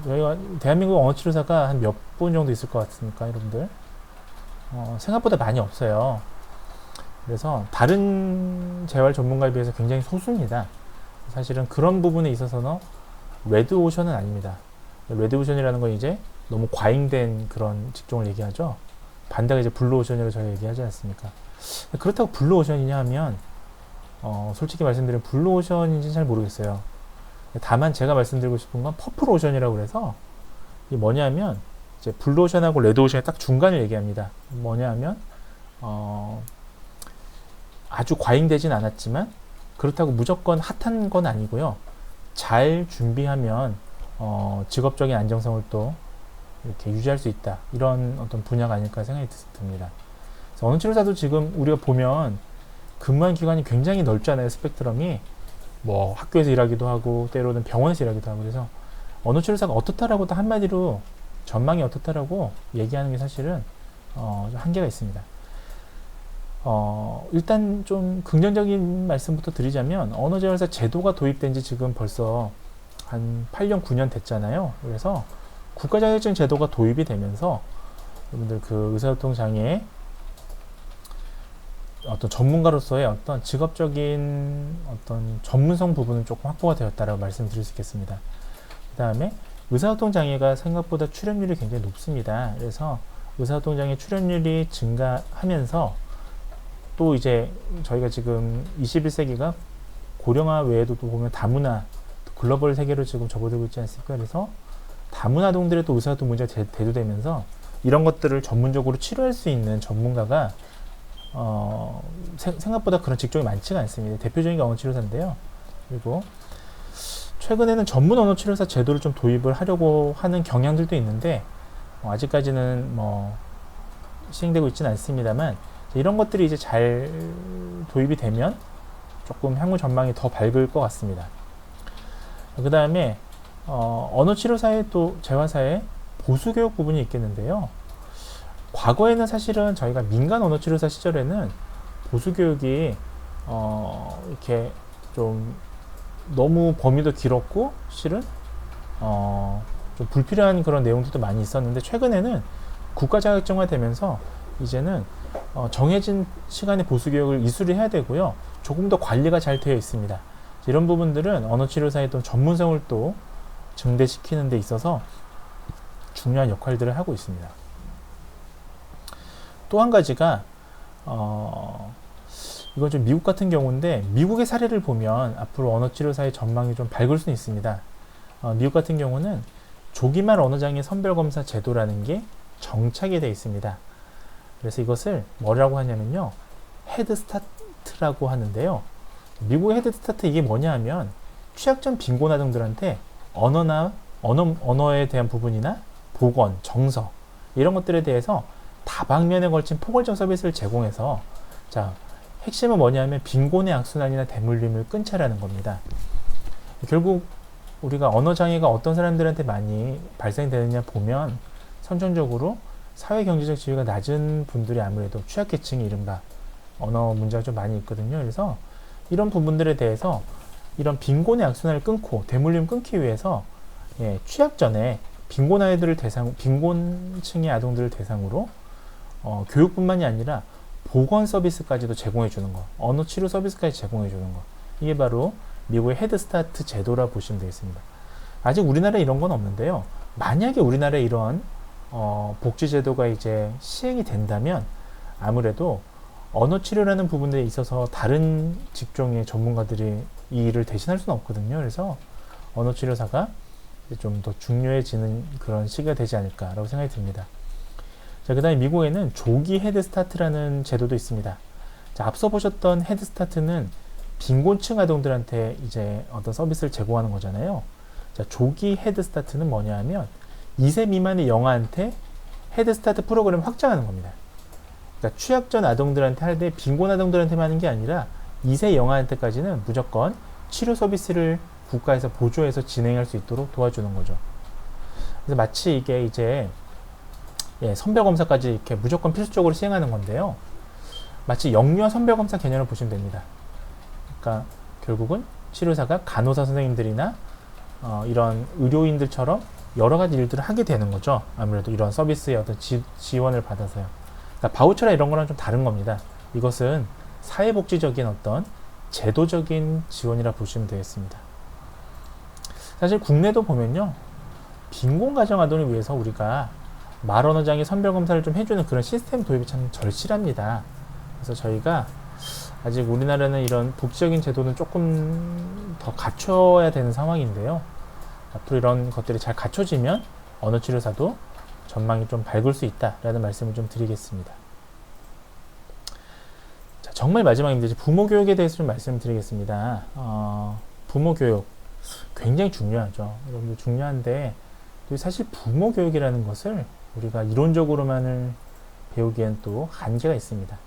저희가 대한민국 언어치료사가 한 몇 분 정도 있을 것 같습니까, 여러분들? 생각보다 많이 없어요. 그래서 다른 재활 전문가에 비해서 굉장히 소수입니다. 사실은 그런 부분에 있어서는 레드오션은 아닙니다. 레드오션이라는 건 이제 너무 과잉된 그런 직종을 얘기하죠. 반대가 이제 블루오션이라고 저희가 얘기하지 않습니까? 그렇다고 블루오션이냐 하면 솔직히 말씀드리면 블루오션인지는 잘 모르겠어요. 다만 제가 말씀드리고 싶은 건 퍼플오션이라고 그래서 이게 뭐냐면 이제 블루오션하고 레드오션의 딱 중간을 얘기합니다. 뭐냐면 아주 과잉되진 않았지만 그렇다고 무조건 핫한 건 아니고요. 잘 준비하면 직업적인 안정성을 또 이렇게 유지할 수 있다. 이런 어떤 분야가 아닐까 생각이 듭니다. 그래서 언어치료사도 지금 우리가 보면 근무한 기간이 굉장히 넓잖아요. 스펙트럼이 뭐 학교에서 일하기도 하고 때로는 병원에서 일하기도 하고, 그래서 언어 치료사가 어떻다라고 또 한마디로 전망이 어떻다라고 얘기하는 게 사실은 좀 한계가 있습니다. 일단 좀 긍정적인 말씀부터 드리자면 언어재활사 제도가 도입된 지 지금 벌써 한 8년, 9년 됐잖아요. 그래서 국가자격증 제도가 도입이 되면서 여러분들 그 의사소통 장애의 어떤 전문가로서의 어떤 직업적인 어떤 전문성 부분은 조금 확보가 되었다라고 말씀드릴 수 있겠습니다. 그 다음에 의사소통 장애가 생각보다 출연율이 굉장히 높습니다. 그래서 의사소통 장애 출연율이 증가하면서 또 이제 저희가 지금 21세기가 고령화 외에도 또 보면 다문화, 글로벌 세계로 지금 접어들고 있지 않습니까? 그래서 다문화동들의 또 의사소통 문제가 대두되면서 이런 것들을 전문적으로 치료할 수 있는 전문가가 생각보다 그런 직종이 많지가 않습니다. 대표적인 게 언어치료사인데요. 그리고 최근에는 전문 언어치료사 제도를 좀 도입을 하려고 하는 경향들도 있는데 아직까지는 뭐 시행되고 있지는 않습니다만 이런 것들이 이제 잘 도입이 되면 조금 향후 전망이 더 밝을 것 같습니다. 그 다음에 언어치료사의 또 재화사의 보수교육 부분이 있겠는데요. 과거에는 사실은 저희가 민간 언어치료사 시절에는 보수교육이 이렇게 좀 너무 범위도 길었고 실은 좀 불필요한 그런 내용들도 많이 있었는데 최근에는 국가 자격증화 되면서 이제는 정해진 시간에 보수교육을 이수를 해야 되고요. 조금 더 관리가 잘 되어 있습니다. 이런 부분들은 언어치료사의 또 전문성을 또 증대시키는 데 있어서 중요한 역할들을 하고 있습니다. 또 한 가지가 이건 좀 미국 같은 경우인데 미국의 사례를 보면 앞으로 언어치료사의 전망이 좀 밝을 수는 있습니다. 미국 같은 경우는 조기말 언어장애 선별검사 제도라는 게 정착이 되어 있습니다. 그래서 이것을 뭐라고 하냐면요. 헤드스타트라고 하는데요. 미국의 헤드스타트 이게 뭐냐 하면 취약점 빈곤아동들한테 언어에 대한 부분이나 보건, 정서 이런 것들에 대해서 다방면에 걸친 포괄적 서비스를 제공해서 자 핵심은 뭐냐면 빈곤의 악순환이나 대물림을 끊자라는 겁니다. 결국 우리가 언어장애가 어떤 사람들한테 많이 발생되느냐 보면 선천적으로 사회경제적 지위가 낮은 분들이 아무래도 취약계층이 이른바 언어 문제가 좀 많이 있거든요. 그래서 이런 부분들에 대해서 이런 빈곤의 악순환을 끊고 대물림 끊기 위해서 취약 전에 빈곤층의 아동들을 대상으로 교육뿐만이 아니라 보건 서비스까지도 제공해 주는 거, 언어 치료 서비스까지 제공해 주는 거. 이게 바로 미국의 헤드스타트 제도라 보시면 되겠습니다. 아직 우리나라에 이런 건 없는데요. 만약에 우리나라에 이런 복지 제도가 이제 시행이 된다면 아무래도 언어 치료라는 부분에 있어서 다른 직종의 전문가들이 이 일을 대신할 수는 없거든요. 그래서 언어 치료사가 좀 더 중요해지는 그런 시기가 되지 않을까라고 생각이 듭니다. 자, 그 다음에 미국에는 조기 헤드스타트라는 제도도 있습니다. 자, 앞서 보셨던 헤드스타트는 빈곤층 아동들한테 이제 어떤 서비스를 제공하는 거잖아요. 자, 조기 헤드스타트는 뭐냐 하면 2세 미만의 영아한테 헤드스타트 프로그램을 확장하는 겁니다. 그러니까 취약전 아동들한테 할 때 빈곤 아동들한테만 하는 게 아니라 2세 영아한테까지는 무조건 치료 서비스를 국가에서 보조해서 진행할 수 있도록 도와주는 거죠. 그래서 마치 이게 이제 선별검사까지 이렇게 무조건 필수적으로 시행하는 건데요. 마치 영유아 선별검사 개념을 보시면 됩니다. 그러니까 결국은 치료사가 간호사 선생님들이나 이런 의료인들처럼 여러 가지 일들을 하게 되는 거죠. 아무래도 이런 서비스의 어떤 지원을 받아서요. 그러니까 바우처나 이런 거랑 좀 다른 겁니다. 이것은 사회복지적인 어떤 제도적인 지원이라 보시면 되겠습니다. 사실 국내도 보면요. 빈곤 가정 아동을 위해서 우리가 말언어장애 선별검사를 좀 해주는 그런 시스템 도입이 참 절실합니다. 그래서 저희가 아직 우리나라는 이런 복지적인 제도는 조금 더 갖춰야 되는 상황인데요. 앞으로 이런 것들이 잘 갖춰지면 언어치료사도 전망이 좀 밝을 수 있다라는 말씀을 좀 드리겠습니다. 자, 정말 마지막입니다. 부모 교육에 대해서 좀 말씀드리겠습니다. 부모 교육 굉장히 중요하죠. 여러분들 중요한데 사실 부모 교육이라는 것을 우리가 이론적으로만을 배우기엔 또 한계가 있습니다.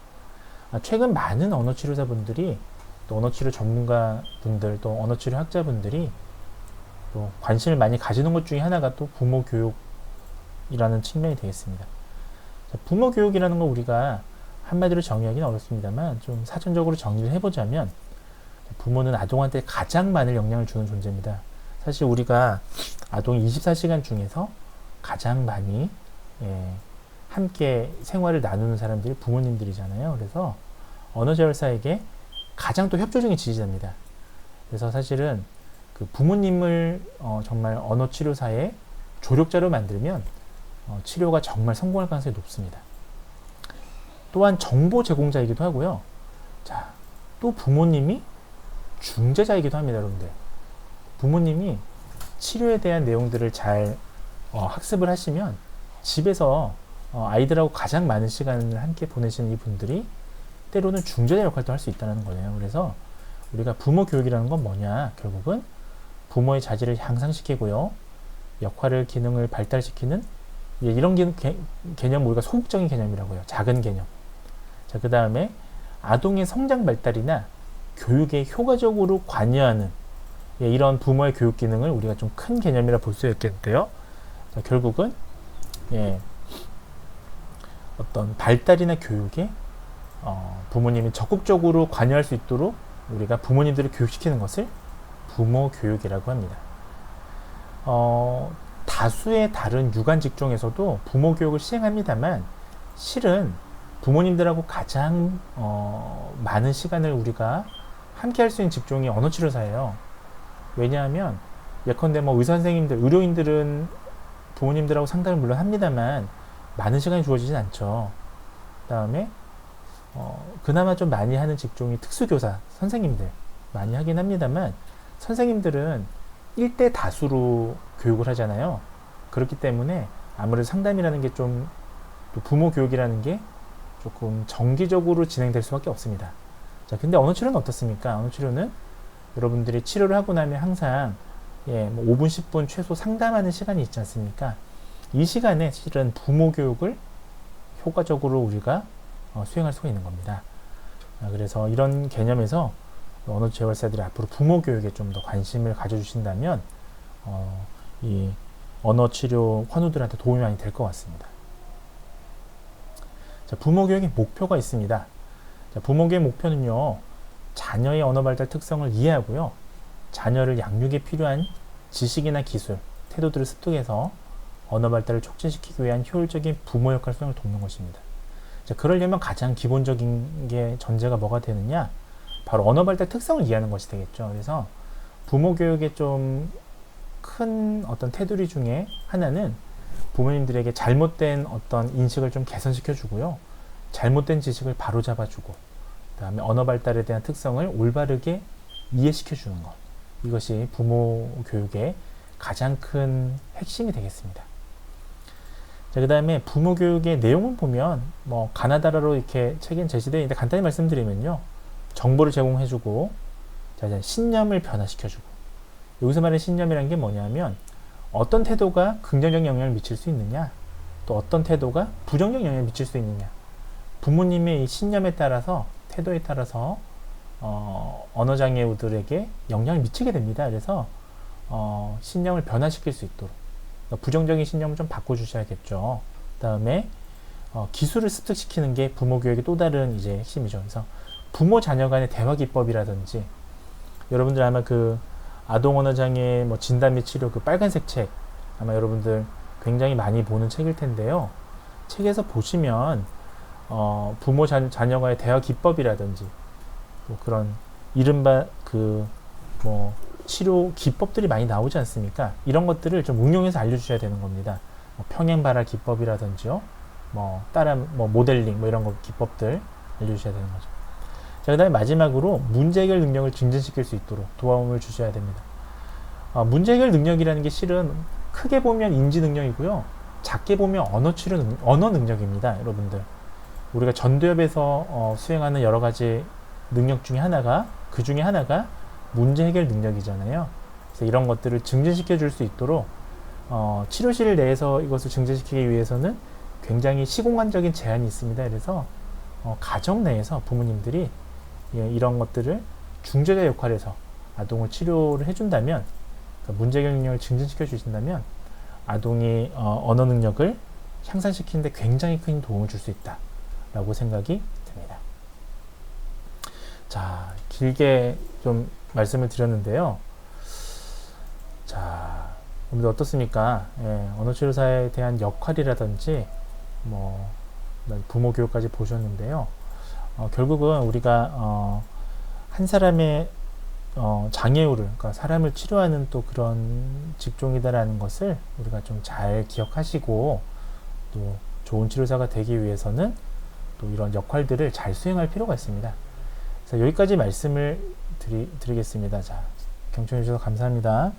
최근 많은 언어치료사분들이 또 언어치료 전문가분들 또 언어치료 학자분들이 또 관심을 많이 가지는 것 중에 하나가 또 부모 교육이라는 측면이 되겠습니다. 자, 부모 교육이라는 거 우리가 한마디로 정의하기는 어렵습니다만 좀 사전적으로 정리를 해보자면 부모는 아동한테 가장 많은 영향을 주는 존재입니다. 사실 우리가 아동 24시간 중에서 가장 많이 함께 생활을 나누는 사람들이 부모님들이잖아요. 그래서 언어재활사에게 가장 또 협조적인 지지자입니다. 그래서 사실은 그 부모님을 정말 언어치료사의 조력자로 만들면 치료가 정말 성공할 가능성이 높습니다. 또한 정보 제공자이기도 하고요. 자, 또 부모님이 중재자이기도 합니다, 여러분들. 부모님이 치료에 대한 내용들을 잘 학습을 하시면 집에서 아이들하고 가장 많은 시간을 함께 보내시는 이 분들이 때로는 중재자 역할도 할 수 있다는 거예요. 그래서 우리가 부모 교육이라는 건 뭐냐? 결국은 부모의 자질을 향상시키고요. 역할을, 기능을 발달시키는 이런 개념 우리가 소극적인 개념이라고요. 작은 개념. 자, 그 다음에 아동의 성장 발달이나 교육에 효과적으로 관여하는 이런 부모의 교육 기능을 우리가 좀 큰 개념이라 볼 수 있겠는데요. 자, 결국은 어떤 발달이나 교육에 부모님이 적극적으로 관여할 수 있도록 우리가 부모님들을 교육시키는 것을 부모 교육이라고 합니다. 다수의 다른 유관 직종에서도 부모 교육을 시행합니다만 실은 부모님들하고 가장 많은 시간을 우리가 함께 할 수 있는 직종이 언어치료사예요. 왜냐하면 예컨대 의사 선생님들, 의료인들은 부모님들하고 상담을 물론 합니다만 많은 시간이 주어지진 않죠. 그 다음에 그나마 좀 많이 하는 직종이 특수교사, 선생님들 많이 하긴 합니다만 선생님들은 1대 다수로 교육을 하잖아요. 그렇기 때문에 아무래도 상담이라는 게 좀 또 부모 교육이라는 게 조금 정기적으로 진행될 수밖에 없습니다. 자, 근데 언어치료는 어떻습니까? 언어치료는 여러분들이 치료를 하고 나면 항상 5분, 10분 최소 상담하는 시간이 있지 않습니까? 이 시간에 실은 부모 교육을 효과적으로 우리가 수행할 수가 있는 겁니다. 그래서 이런 개념에서 언어재활사들이 앞으로 부모 교육에 좀 더 관심을 가져주신다면 이 언어치료 환우들한테 도움이 많이 될 것 같습니다. 자, 부모 교육의 목표가 있습니다. 자, 부모 교육 목표는요, 자녀의 언어 발달 특성을 이해하고요, 자녀를 양육에 필요한 지식이나 기술, 태도들을 습득해서 언어 발달을 촉진시키기 위한 효율적인 부모 역할 수행을 돕는 것입니다. 자, 그러려면 가장 기본적인 게 전제가 뭐가 되느냐? 바로 언어 발달 특성을 이해하는 것이 되겠죠. 그래서 부모 교육의 좀 큰 어떤 테두리 중에 하나는 부모님들에게 잘못된 어떤 인식을 좀 개선시켜 주고요. 잘못된 지식을 바로잡아 주고, 그 다음에 언어 발달에 대한 특성을 올바르게 이해시켜 주는 것. 이것이 부모 교육의 가장 큰 핵심이 되겠습니다. 자, 그 다음에 부모 교육의 내용을 보면 가나다라로 이렇게 책에 제시되어 있는데 간단히 말씀드리면요. 정보를 제공해주고, 자, 신념을 변화시켜주고, 여기서 말하는 신념이라는 게 뭐냐면 어떤 태도가 긍정적 영향을 미칠 수 있느냐, 또 어떤 태도가 부정적 영향을 미칠 수 있느냐, 부모님의 이 신념에 따라서, 태도에 따라서 언어장애우들에게 영향을 미치게 됩니다. 그래서 신념을 변화시킬 수 있도록, 그러니까 부정적인 신념을 좀 바꿔주셔야겠죠. 그 다음에 기술을 습득시키는 게 부모 교육의 또 다른 이제 핵심이죠. 그래서 부모 자녀 간의 대화 기법이라든지, 여러분들 아마 그 아동 언어 장애 진단 및 치료 그 빨간색 책 아마 여러분들 굉장히 많이 보는 책일 텐데요. 책에서 보시면 부모 자녀와의 대화 기법이라든지 또 그런 이른바 치료 기법들이 많이 나오지 않습니까? 이런 것들을 좀 응용해서 알려주셔야 되는 겁니다. 평행 발화 기법이라든지요, 모델링 이런 거 기법들 알려주셔야 되는 거죠. 자, 그 다음에 마지막으로 문제 해결 능력을 증진시킬 수 있도록 도움을 주셔야 됩니다. 문제 해결 능력이라는 게 실은 크게 보면 인지 능력이고요, 작게 보면 언어 능력입니다. 여러분들, 우리가 전도협에서 수행하는 여러 가지 능력 중에 하나가, 그 중에 하나가 문제 해결 능력이잖아요. 그래서 이런 것들을 증진시켜 줄 수 있도록 치료실 내에서 이것을 증진시키기 위해서는 굉장히 시공간적인 제한이 있습니다. 그래서 가정 내에서 부모님들이 이런 것들을 중재자 역할에서 아동을 치료를 해준다면 그러니까 문제해결 능력을 증진시켜 주신다면 아동이 언어 능력을 향상시키는데 굉장히 큰 도움을 줄 수 있다라고 생각이 듭니다. 자, 길게 좀 말씀을 드렸는데요. 자, 여러분들 어떻습니까? 예, 언어치료사에 대한 역할이라든지 뭐 부모 교육까지 보셨는데요. 결국은 우리가 한 사람의 장애우를, 그러니까 사람을 치료하는 또 그런 직종이다라는 것을 우리가 좀 잘 기억하시고 또 좋은 치료사가 되기 위해서는 또 이런 역할들을 잘 수행할 필요가 있습니다. 그래서 여기까지 말씀을 드리겠습니다. 자, 경청해 주셔서 감사합니다.